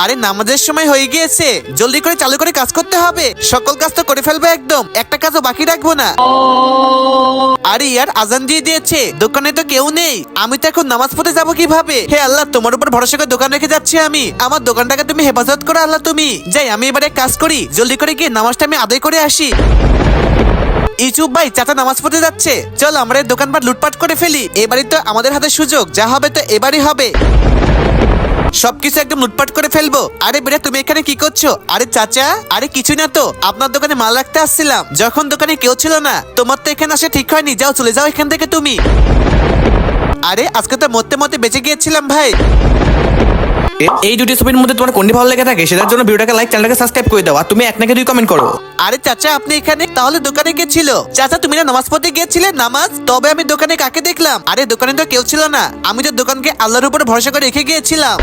আরে নামাজের সময় হয়ে গিয়েছে, জলদি করে চালু করে কাজ করতে হবে। সকল কাজ তো করে ফেলবো একদম, একটা কাজও বাকি রাখবো না। আরে ইয়ার আজান দিয়ে দিয়েছে, দোকানে তো কেউ নেই, আমি তো এখন নামাজ পড়তে যাবো কিভাবে? হে আল্লাহ, তোমার উপর ভরসা করে দোকান রেখে যাচ্ছি আমি, আমার দোকানটাকে তুমি হেফাজত করো আল্লাহ তুমি। যাই আমি এবারে কাজ করি, জলদি করে গিয়ে নামাজটা আমি আদায় করে আসি। ইউসুফ ভাই, চাচা নামাজ পড়তে যাচ্ছে, চল আমরা এই দোকানপাট লুটপাট করে ফেলি। এবারই তো আমাদের হাতে সুযোগ, যা হবে তো এবারই হবে, সবকিছু একদম লুটপাট করে ফেলবো। আরে বেটা, তুমি এখানে কি করছো? আরে চাচা, আরে কিছু না তো, আপনার দোকানে মাল রাখতে আসছিলাম, যখন দোকানে কেউ ছিল না। তোমার তো এখানে আসা ঠিক হয়নি, যাও চলে যাও এখান থেকে তুমি। আরে আজকে তো মরতে মরতে বেঁচে গিয়েছিলাম ভাই। এই দুটি ছবির মধ্যে তোমার কোনটি ভালো লেগে থাকে সেটার জন্য ভিডিওটাকে লাইক, চ্যানেলটাকে সাবস্ক্রাইব করে দাও, আর তুমি এক নাকি 2 কমেন্ট করো। আরে চাচা, আপনি এখানে? তাহলে দোকানে কে ছিল? চাচা, তুমি না নামাজ পড়তে গিয়েছিলে? নামাজ? তবে আমি দোকানে কাকে দেখলাম? আরে দোকানে তো কেউ ছিল না, আমি তো দোকানকে আল্লাহর উপর ভরসা করে রেখে গিয়েছিলাম।